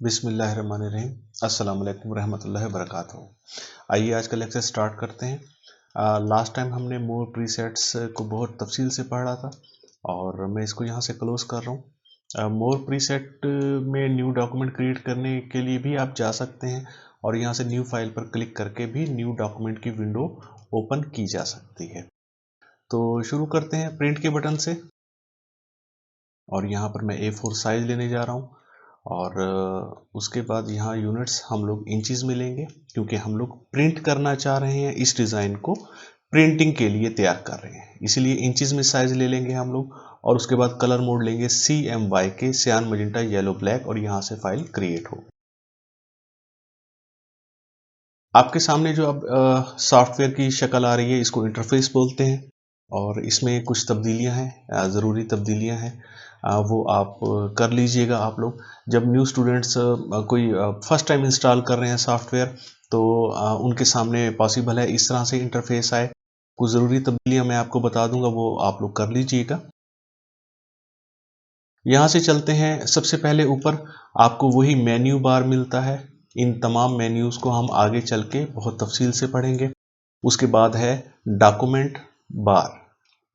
बिस्मिल्लाहिर्रहमानिर्रहीम। अस्सलाम वालेकुम रहमतुल्लाहि वबरकातुहू। आइए आज का लेक्चर स्टार्ट करते हैं। लास्ट टाइम हमने मोर प्रीसेट्स को बहुत तफसील से पढ़ा था और मैं इसको यहाँ से क्लोज कर रहा हूँ। मोर प्रीसेट में न्यू डॉक्यूमेंट क्रिएट करने के लिए भी आप जा सकते हैं और यहाँ से न्यू फाइल पर क्लिक करके भी न्यू डॉक्यूमेंट की विंडो ओपन की जा सकती है। तो शुरू करते हैं प्रिंट के बटन से और यहाँ पर मैं A4 साइज लेने जा रहा हूँ और उसके बाद यहाँ यूनिट्स हम लोग इंचेस में लेंगे क्योंकि हम लोग प्रिंट करना चाह रहे हैं। इस डिज़ाइन को प्रिंटिंग के लिए तैयार कर रहे हैं, इसलिए इंचेस में साइज ले लेंगे हम लोग और उसके बाद कलर मोड लेंगे CMYK, सियान मैजेंटा येलो ब्लैक, और यहाँ से फाइल क्रिएट हो। आपके सामने जो अब सॉफ्टवेयर की शक्ल आ रही है इसको इंटरफेस बोलते हैं और इसमें कुछ तब्दीलियां हैं, ज़रूरी तब्दीलियां हैं, वो आप कर लीजिएगा। आप लोग जब न्यू स्टूडेंट्स कोई फर्स्ट टाइम इंस्टॉल कर रहे हैं सॉफ्टवेयर तो उनके सामने पॉसिबल है इस तरह से इंटरफेस आए। कुछ ज़रूरी तब्दीलियां मैं आपको बता दूंगा, वो आप लोग कर लीजिएगा। यहाँ से चलते हैं, सबसे पहले ऊपर आपको वही मेन्यू बार मिलता है। इन तमाम मेन्यूज़ को हम आगे चल के बहुत तफसील से पढ़ेंगे। उसके बाद है डॉक्यूमेंट बार।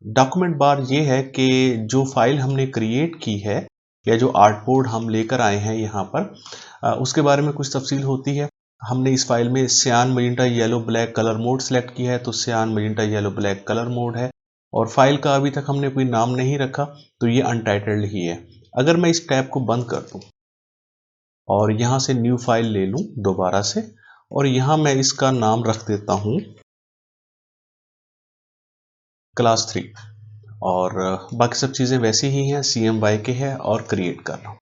डॉक्यूमेंट बार ये है कि जो फाइल हमने क्रिएट की है या जो आर्टबोर्ड हम लेकर आए हैं यहाँ पर, उसके बारे में कुछ तफसील होती है। हमने इस फाइल में सियान magenta yellow black colour mode select किया है तो सियान magenta yellow black colour mode है और फाइल का अभी तक हमने कोई नाम नहीं रखा तो ये अनटाइटल्ड ही है। अगर मैं इस टैब को बंद कर दूं और यहाँ से न्यू फाइल ले लूं दोबारा से और यहाँ मैं इसका नाम रख देता हूँ क्लास 3 और बाकी सब चीज़ें वैसी ही हैं, CMYK है और क्रिएट कर रहा हूँ।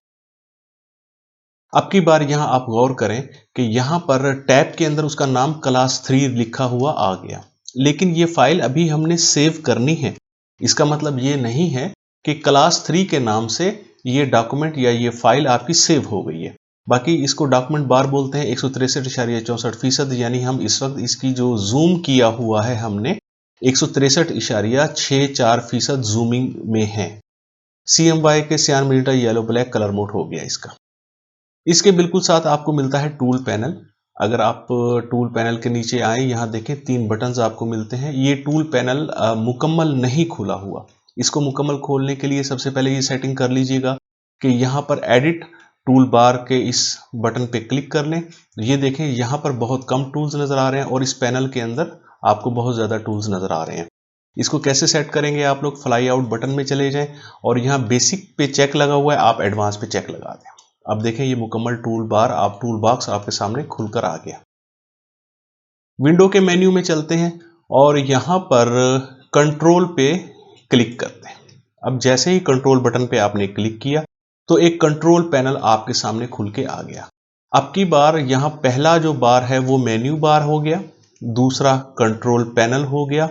अब की बार यहाँ आप गौर करें कि यहाँ पर टैब के अंदर उसका नाम क्लास 3 लिखा हुआ आ गया, लेकिन ये फाइल अभी हमने सेव करनी है। इसका मतलब ये नहीं है कि क्लास 3 के नाम से ये डॉक्यूमेंट या ये फाइल आपकी सेव हो गई है। बाकी इसको डॉक्यूमेंट बार बोलते हैं 163.64%, यानी हम इस वक्त इसकी जो जूम किया हुआ है हमने 163.64% जूमिंग में है। CMYK सियान magenta yellow black colour mode हो गया इसका। इसके बिल्कुल साथ आपको मिलता है टूल पैनल। अगर आप टूल पैनल के नीचे आए, यहाँ देखें 3 बटन्स आपको मिलते हैं। ये टूल पैनल मुकम्मल नहीं खुला हुआ। इसको मुकम्मल खोलने के लिए सबसे पहले ये सेटिंग कर लीजिएगा कि यहाँ पर एडिट टूल बार के इस बटन पे क्लिक कर लें। ये देखें यहाँ पर बहुत कम टूल्स नज़र आ रहे हैं और इस पैनल के अंदर आपको बहुत ज़्यादा टूल्स नज़र आ रहे हैं। इसको कैसे सेट करेंगे, आप लोग फ्लाई आउट बटन में चले जाएं और यहाँ बेसिक पे चेक लगा हुआ है, आप एडवांस पे चेक लगा दें। अब देखें ये मुकम्मल टूल बार, आप टूल बॉक्स आपके सामने खुलकर आ गया। विंडो के मेन्यू में चलते हैं और यहाँ पर कंट्रोल पे क्लिक करते हैं। अब जैसे ही कंट्रोल बटन पे आपने क्लिक किया तो एक कंट्रोल पैनल आपके सामने खुल के आ गया। अब की बार यहाँ पहला जो बार है वो मेन्यू बार हो गया, दूसरा कंट्रोल पैनल हो गया,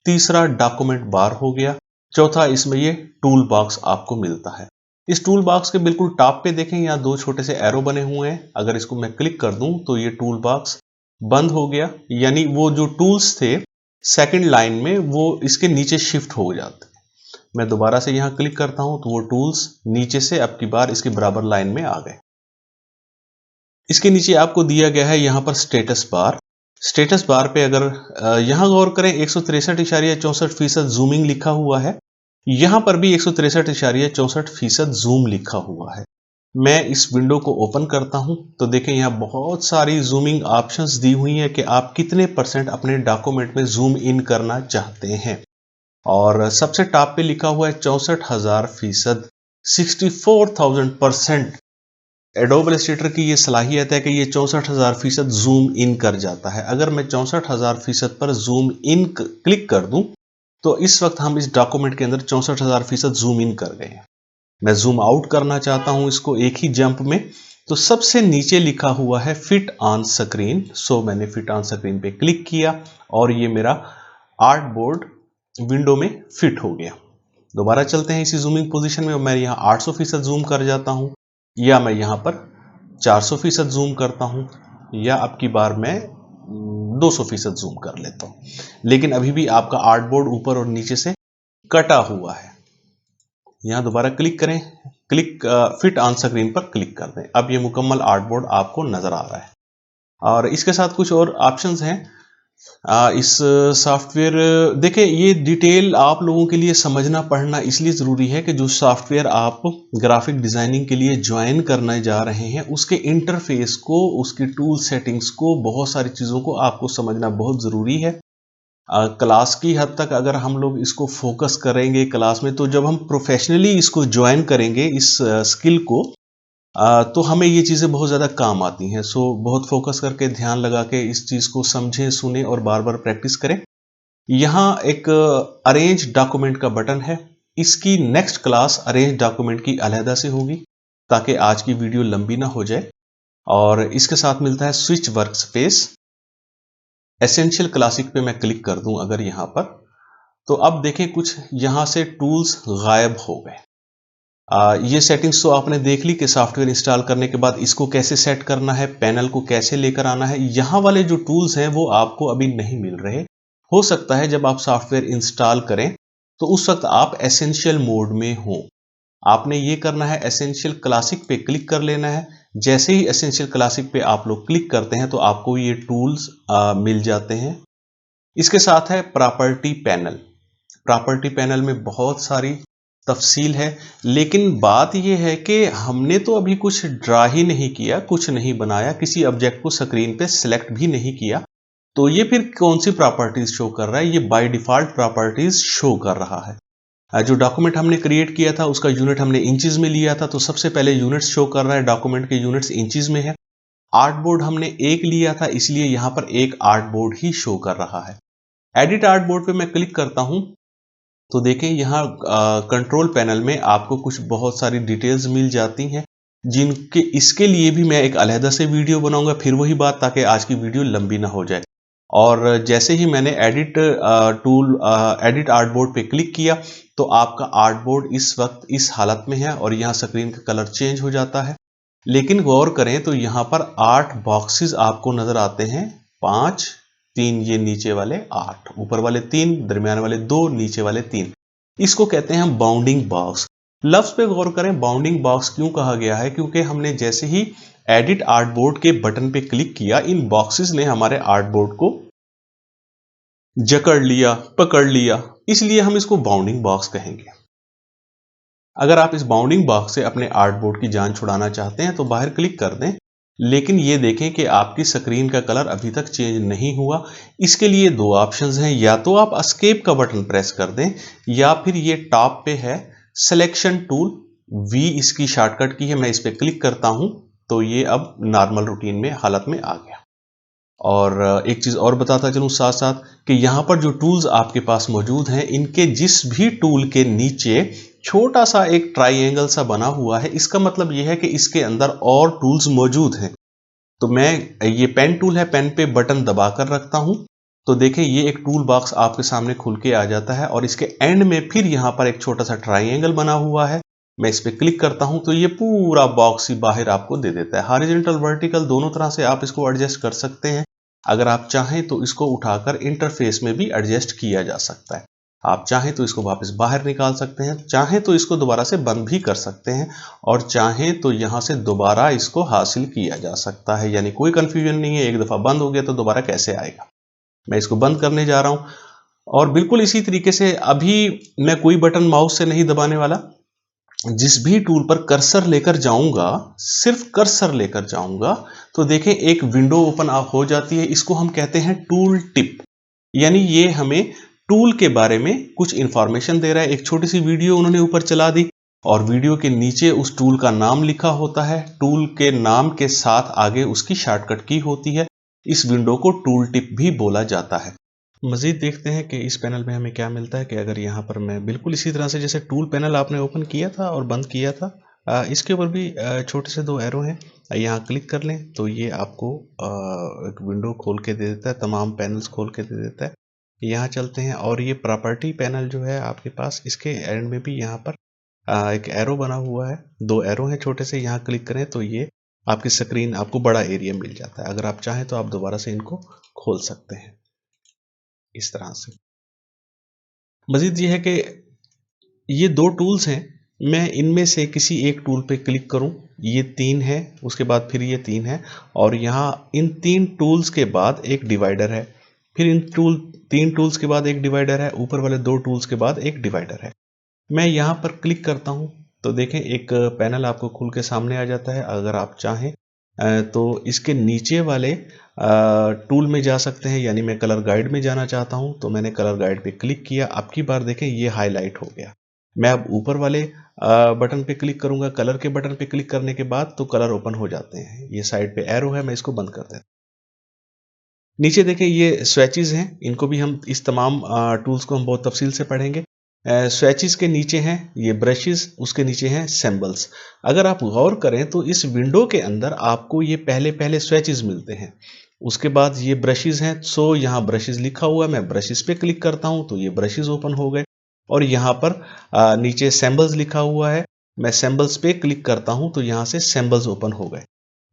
तीसरा डॉक्यूमेंट बार हो गया, चौथा इसमें ये टूल बॉक्स आपको मिलता है। इस टूल बॉक्स के बिल्कुल टॉप पे देखें यहाँ 2 छोटे से एरो बने हुए हैं। अगर इसको मैं क्लिक कर दूं तो ये टूल बॉक्स बंद हो गया, यानी वो जो टूल्स थे सेकंड लाइन में वो इसके नीचे शिफ्ट हो जाते हैं। मैं दोबारा से यहाँ क्लिक करता हूं तो वो टूल्स नीचे से अब की बार इसके बराबर लाइन में आ गए। इसके नीचे आपको दिया गया है यहाँ पर स्टेटस बार। स्टेटस बार पे अगर यहाँ गौर करें 163.64% जूमिंग लिखा हुआ है, यहाँ पर भी 163.64% जूम लिखा हुआ है। मैं इस विंडो को ओपन करता हूं तो देखें यहाँ बहुत सारी जूमिंग ऑप्शंस दी हुई हैं कि आप कितने % अपने डॉक्यूमेंट में जूम इन करना चाहते हैं और सबसे टॉप पे लिखा हुआ है 64,000%, 64,000%। एडोब इलस्ट्रेटर की ये सलाहियत है कि ये 64,000% जूम इन कर जाता है। अगर मैं 64,000% पर जूम इन क्लिक कर दूं तो इस वक्त हम इस डॉक्यूमेंट के अंदर 64,000% जूम इन कर गए हैं। मैं जूम आउट करना चाहता हूं इसको एक ही जंप में, तो सबसे नीचे लिखा हुआ है फिट ऑन स्क्रीन। सो मैंने फिट ऑन स्क्रीन पे क्लिक किया और ये मेरा आर्ट बोर्ड विंडो में फिट हो गया। दोबारा चलते हैं इसी जूमिंग पोजीशन में, मैं यहाँ 800% जूम कर जाता हूँ या मैं यहाँ पर 400% जूम करता हूँ या अब की बार मैं 200% जूम कर लेता हूँ, लेकिन अभी भी आपका आर्ट बोर्ड ऊपर और नीचे से कटा हुआ है। यहाँ दोबारा क्लिक करें क्लिक फिट ऑन स्क्रीन पर क्लिक कर दें। अब ये मुकम्मल आर्टबोर्ड आपको नजर आ रहा है। और इसके साथ कुछ और ऑप्शंस हैं इस सॉफ्टवेयर। देखिए, ये डिटेल आप लोगों के लिए समझना पढ़ना इसलिए ज़रूरी है कि जो सॉफ्टवेयर आप ग्राफिक डिज़ाइनिंग के लिए ज्वाइन करने जा रहे हैं उसके इंटरफेस को, उसकी टूल सेटिंग्स को, बहुत सारी चीज़ों को आपको समझना बहुत ज़रूरी है। क्लास की हद तक अगर हम लोग इसको फोकस करेंगे क्लास में, तो जब हम प्रोफेशनली इसको ज्वाइन करेंगे इस स्किल को, तो हमें ये चीज़ें बहुत ज़्यादा काम आती हैं। सो बहुत फोकस करके ध्यान लगा के इस चीज़ को समझें, सुने और बार बार प्रैक्टिस करें। यहाँ एक अरेंज डॉक्यूमेंट का बटन है। इसकी नेक्स्ट क्लास अरेंज डॉक्यूमेंट की अलहदा से होगी ताकि आज की वीडियो लंबी ना हो जाए। और इसके साथ मिलता है स्विच वर्कस्पेस। एसेंशियल क्लासिक पे मैं क्लिक कर दूं अगर यहाँ पर, तो अब देखें कुछ यहाँ से टूल्स गायब हो गए। ये सेटिंग्स तो आपने देख ली कि सॉफ्टवेयर इंस्टॉल करने के बाद इसको कैसे सेट करना है, पैनल को कैसे लेकर आना है। यहाँ वाले जो टूल्स हैं वो आपको अभी नहीं मिल रहे। हो सकता है जब आप सॉफ्टवेयर इंस्टॉल करें तो उस वक्त आप एसेंशियल मोड में हो। आपने ये करना है, एसेंशियल क्लासिक पे क्लिक कर लेना है। जैसे ही एसेंशियल क्लासिक पे आप लोग क्लिक करते हैं तो आपको ये टूल्स मिल जाते हैं। इसके साथ है प्रॉपर्टी पैनल। प्रॉपर्टी पैनल में बहुत सारी तफसील है, लेकिन बात यह है कि हमने तो अभी कुछ ड्रा ही नहीं किया, कुछ नहीं बनाया, किसी ऑब्जेक्ट को स्क्रीन पे सिलेक्ट भी नहीं किया, तो ये फिर कौन सी प्रॉपर्टीज शो कर रहा है? ये बाय डिफॉल्ट प्रॉपर्टीज शो कर रहा है। जो डॉक्यूमेंट हमने क्रिएट किया था उसका यूनिट हमने इंचेस में लिया था, तो सबसे पहले यूनिट्स शो कर रहा है, डॉक्यूमेंट के यूनिट्स इंचेस में है। आर्टबोर्ड हमने एक लिया था, इसलिए यहां पर एक आर्टबोर्ड ही शो कर रहा है। एडिट आर्टबोर्ड पे मैं क्लिक करता हूं तो देखें यहाँ कंट्रोल पैनल में आपको कुछ बहुत सारी डिटेल्स मिल जाती हैं, जिनके इसके लिए भी मैं एक अलहदा से वीडियो बनाऊंगा। फिर वही बात, ताकि आज की वीडियो लंबी ना हो जाए। और जैसे ही मैंने एडिट आर्टबोर्ड पे क्लिक किया तो आपका आर्टबोर्ड इस वक्त इस हालत में है और यहाँ स्क्रीन का कलर चेंज हो जाता है। लेकिन गौर करें तो यहाँ पर 8 बॉक्सेस आपको नजर आते हैं। 5, 3 ये नीचे वाले, 8 ऊपर वाले, 3 दरमियान वाले, 2 नीचे वाले, 3। इसको कहते हैं हम बाउंडिंग बॉक्स। लफ्ज पे गौर करें, बाउंडिंग बॉक्स क्यों कहा गया है? क्योंकि हमने जैसे ही एडिट आर्टबोर्ड के बटन पे क्लिक किया, इन बॉक्सेस ने हमारे आर्टबोर्ड को जकड़ लिया, पकड़ लिया, इसलिए हम इसको बाउंडिंग बॉक्स कहेंगे। अगर आप इस बाउंडिंग बॉक्स से अपने आर्टबोर्ड की जान छुड़ाना चाहते हैं तो बाहर क्लिक कर दें, लेकिन ये देखें कि आपकी स्क्रीन का कलर अभी तक चेंज नहीं हुआ। इसके लिए दो ऑप्शंस हैं, या तो आप एस्केप का बटन प्रेस कर दें, या फिर ये टॉप पे है सिलेक्शन टूल, वी इसकी शॉर्टकट की है, मैं इस पर क्लिक करता हूं तो ये अब नॉर्मल रूटीन में हालत में आ गया। और एक चीज़ और बताता चलूँ साथ साथ कि यहाँ पर जो टूल्स आपके पास मौजूद हैं, इनके जिस भी टूल के नीचे छोटा सा एक ट्राइएंगल सा बना हुआ है, इसका मतलब यह है कि इसके अंदर और टूल्स मौजूद हैं। तो मैं ये पेन टूल है, पेन पे बटन दबाकर रखता हूं तो देखें ये एक टूल बॉक्स आपके सामने खुल के आ जाता है और इसके एंड में फिर यहाँ पर एक छोटा सा ट्राइएंगल बना हुआ है। मैं इस पर क्लिक करता हूं तो ये पूरा बॉक्स ही बाहर आपको दे देता है। हॉरिजॉन्टल वर्टिकल दोनों तरह से आप इसको एडजस्ट कर सकते हैं। अगर आप चाहें तो इसको उठाकर इंटरफेस में भी एडजस्ट किया जा सकता है। आप चाहें तो इसको वापस बाहर निकाल सकते हैं, चाहें तो इसको दोबारा से बंद भी कर सकते हैं, और चाहें तो यहां से दोबारा इसको हासिल किया जा सकता है। यानी कोई कंफ्यूजन नहीं है, एक दफा बंद हो गया तो दोबारा कैसे आएगा। मैं इसको बंद करने जा रहा हूं और बिल्कुल इसी तरीके से अभी मैं कोई बटन माउस से नहीं दबाने वाला। जिस भी टूल पर कर्सर लेकर जाऊंगा, सिर्फ कर्सर लेकर जाऊंगा, तो देखें एक विंडो ओपन हो जाती है। इसको हम कहते हैं टूल टिप, यानी ये हमें टूल के बारे में कुछ इंफॉर्मेशन दे रहा है। एक छोटी सी वीडियो उन्होंने ऊपर चला दी और वीडियो के नीचे उस टूल का नाम लिखा होता है। टूल के नाम के साथ आगे उसकी शॉर्टकट की होती है। इस विंडो को टूल टिप भी बोला जाता है। मजीद देखते हैं कि इस पैनल में हमें क्या मिलता है। कि अगर यहाँ पर मैं बिल्कुल इसी तरह से जैसे टूल पैनल आपने ओपन किया था और बंद किया था, इसके ऊपर भी छोटे से 2 एरो हैं, यहाँ क्लिक कर लें तो ये आपको एक विंडो खोल के दे देता है, तमाम पैनल्स खोल के दे देता है। यहाँ चलते हैं और ये प्रॉपर्टी पैनल जो है आपके पास, इसके एंड में भी यहाँ पर एक एरो बना हुआ है, 2 एरो हैं छोटे से, यहाँ क्लिक करें तो ये आपकी स्क्रीन, आपको बड़ा एरिया मिल जाता है। अगर आप चाहें तो आप दोबारा से इनको खोल सकते हैं इस तरह से। मजीद ये है कि ये 2 टूल्स हैं, मैं इनमें से किसी एक टूल पे क्लिक करूं, ये 3 है, उसके बाद फिर ये 3 है, और यहाँ इन 3 टूल्स के बाद एक डिवाइडर है, फिर इन 3 टूल्स के बाद एक डिवाइडर है, ऊपर वाले 2 टूल्स के बाद एक डिवाइडर है। मैं यहाँ पर क्लिक करता हूँ तो देखें एक पैनल आपको खुल के सामने आ जाता है। अगर आप चाहें तो इसके नीचे वाले टूल में जा सकते हैं, यानी मैं कलर गाइड में जाना चाहता हूं तो मैंने कलर गाइड पे क्लिक किया। अब की बार देखें ये हाईलाइट हो गया। मैं अब ऊपर वाले बटन पे क्लिक करूंगा, कलर के बटन पे क्लिक करने के बाद तो कलर ओपन हो जाते हैं। ये साइड पे एरो है, मैं इसको बंद कर देता हूं। नीचे देखें ये स्विचेस हैं, इनको भी हम इस तमाम टूल्स को हम बहुत तफसील से पढ़ेंगे। स्विचेस के नीचे हैं ये ब्रशेस, उसके नीचे हैं सिंबल्स। अगर आप गौर करें तो इस विंडो के अंदर आपको ये पहले पहले स्विचेस मिलते हैं, उसके बाद ये ब्रशेस हैं। सो यहाँ ब्रशेस लिखा हुआ है, मैं ब्रशेस पे क्लिक करता हूँ तो ये ब्रशेस ओपन हो गए। और यहाँ पर नीचे सिंबल्स लिखा हुआ है, मैं सिंबल्स पे क्लिक करता हूँ तो यहाँ से सिंबल्स ओपन हो गए।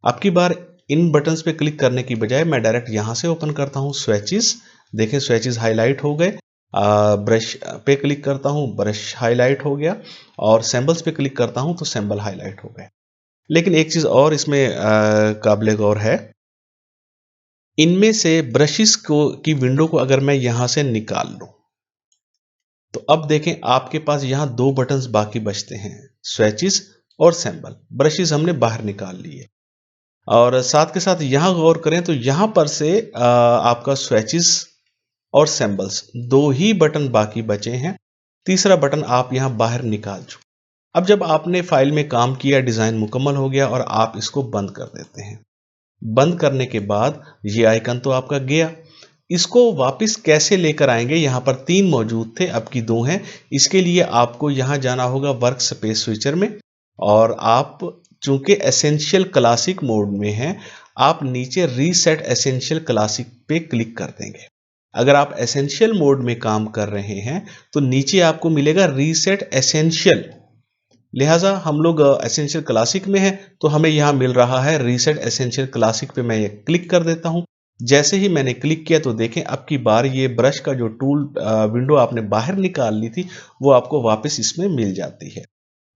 अब की बार इन बटन्स पे क्लिक करने की बजाय मैं डायरेक्ट यहाँ से ओपन करता हूँ स्विचेस। देखें स्विचेस हाईलाइट हो गए। ब्रश पे क्लिक करता हूँ, ब्रश हाईलाइट हो गया, और सिंबल्स पे क्लिक करता हूँ तो सिंबल हाईलाइट हो गए। लेकिन एक चीज और इसमें काबिले गौर है, इनमें से ब्रशेस को की विंडो को अगर मैं यहां से निकाल लूं तो अब देखें आपके पास यहां 2 बटन्स बाकी बचते हैं, स्विचेस और सिंबल। ब्रशेस हमने बाहर निकाल लिए, और साथ के साथ यहां गौर करें तो यहां पर से आपका स्विचेस और सिंबल्स 2 ही बटन बाकी बचे हैं, तीसरा बटन आप यहां बाहर निकाल चुके। अब जब आपने फाइल में काम किया, डिजाइन मुकम्मल हो गया और आप इसको बंद कर देते हैं। बंद करने के बाद ये आइकन तो आपका गया, इसको वापस कैसे लेकर आएंगे? यहां पर 3 मौजूद थे, अब की 2 हैं। इसके लिए आपको यहां जाना होगा वर्क स्पेस स्विचर में, और आप चूंकि एसेंशियल क्लासिक मोड में हैं, आप नीचे रीसेट एसेंशियल क्लासिक पे क्लिक कर देंगे। अगर आप एसेंशियल मोड में काम कर रहे हैं तो नीचे आपको मिलेगा रीसेट एसेंशियल, लिहाजा हम लोग एसेंशियल क्लासिक में हैं तो हमें यहां मिल रहा है रीसेट एसेंशियल क्लासिक पे। मैं ये क्लिक कर देता हूं। जैसे ही मैंने क्लिक किया तो देखें अब की बार ये ब्रश का जो टूल विंडो आपने बाहर निकाल ली थी वो आपको वापस इसमें मिल जाती है।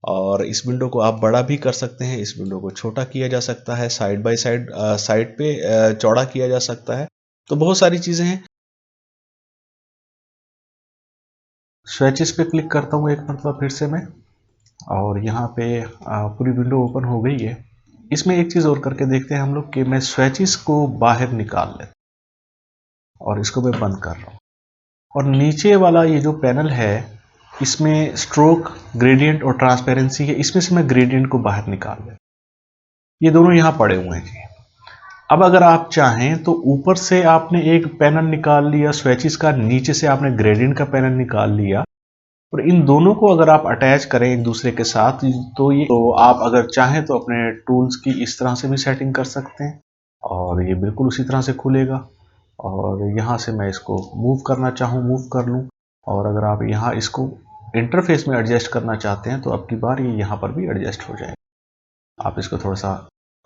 और इस विंडो को आप बड़ा भी कर सकते हैं, इस विंडो को छोटा किया जा सकता है, साइड बाय साइड साइड पे चौड़ा किया जा सकता है, तो बहुत सारी चीजें हैं। स्विचेस पे क्लिक करता हूँ एक मरतबा फिर से मैं, और यहाँ पे पूरी विंडो ओपन हो गई है। इसमें एक चीज़ और करके देखते हैं हम लोग कि मैं स्विचेस को बाहर निकाल लेता और इसको मैं बंद कर रहा हूँ, और नीचे वाला ये जो पैनल है इसमें स्ट्रोक, ग्रेडियंट और ट्रांसपेरेंसी है, इसमें से मैं ग्रेडियंट को बाहर निकाल लेता। ये दोनों यहाँ पड़े हुए हैं जी। अब अगर आप चाहें तो ऊपर से आपने एक पैनल निकाल लिया स्विचेस का, नीचे से आपने ग्रेडियंट का पैनल निकाल लिया, और इन दोनों को अगर आप अटैच करें एक दूसरे के साथ तो आप अगर चाहें तो अपने टूल्स की इस तरह से भी सेटिंग कर सकते हैं, और ये बिल्कुल उसी तरह से खुलेगा। और यहाँ से मैं इसको मूव करना चाहूँ मूव कर लूँ, और अगर आप यहाँ इसको इंटरफेस में एडजस्ट करना चाहते हैं तो अब की बार ये यहाँ पर भी एडजस्ट हो जाएगा। आप इसको थोड़ा सा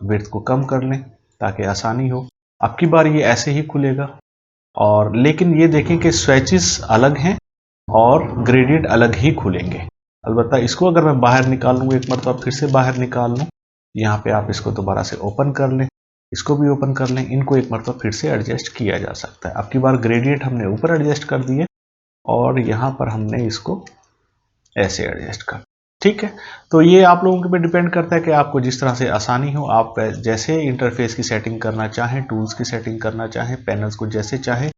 विड्थ को कम कर लें ताकि आसानी हो। अब की बार ये ऐसे ही खुलेगा, और लेकिन ये देखें कि स्विचेस अलग हैं और ग्रेडियंट अलग ही खुलेंगे। अलबत्ता इसको अगर मैं बाहर निकाल लूँ, एक मरतबा फिर से बाहर निकाल लूँ, यहाँ पे आप इसको दोबारा से ओपन कर लें, इसको भी ओपन कर लें, इनको एक मरतबा फिर से एडजस्ट किया जा सकता है। अब की बार ग्रेडियंट हमने ऊपर एडजस्ट कर दिए और यहाँ पर हमने इसको ऐसे एडजस्ट कर, ठीक है। तो ये आप लोगों के पे डिपेंड करता है कि आपको जिस तरह से आसानी हो, आप जैसे इंटरफेस की सेटिंग करना चाहें, टूल्स की सेटिंग करना चाहें, पैनल्स को जैसे चाहें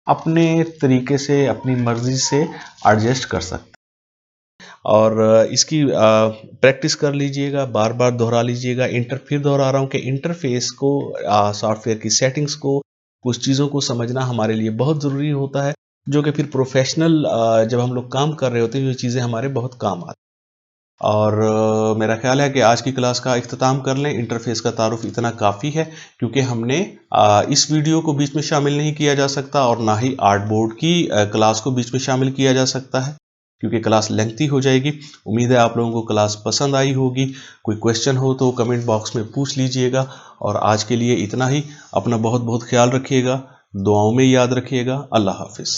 अपने तरीके से अपनी मर्जी से एडजस्ट कर सकते हैं। और इसकी प्रैक्टिस कर लीजिएगा, बार बार दोहरा लीजिएगा। फिर दोहरा रहा हूँ कि इंटरफेस को, सॉफ्टवेयर की सेटिंग्स को, कुछ चीज़ों को समझना हमारे लिए बहुत ज़रूरी होता है, जो कि फिर प्रोफेशनल जब हम लोग काम कर रहे होते हैं ये चीज़ें हमारे बहुत काम आती हैं। और मेरा ख्याल है कि आज की क्लास का इख्तिताम कर लें। इंटरफेस का तारुफ इतना काफ़ी है, क्योंकि हमने इस वीडियो को बीच में शामिल नहीं किया जा सकता और ना ही आर्ट बोर्ड की क्लास को बीच में शामिल किया जा सकता है, क्योंकि क्लास लेंथी हो जाएगी। उम्मीद है आप लोगों को क्लास पसंद आई होगी। कोई क्वेश्चन हो तो कमेंट बॉक्स में पूछ लीजिएगा। और आज के लिए इतना ही। अपना बहुत बहुत ख्याल रखिएगा, दुआओं में याद रखिएगा। अल्लाह हाफिज़।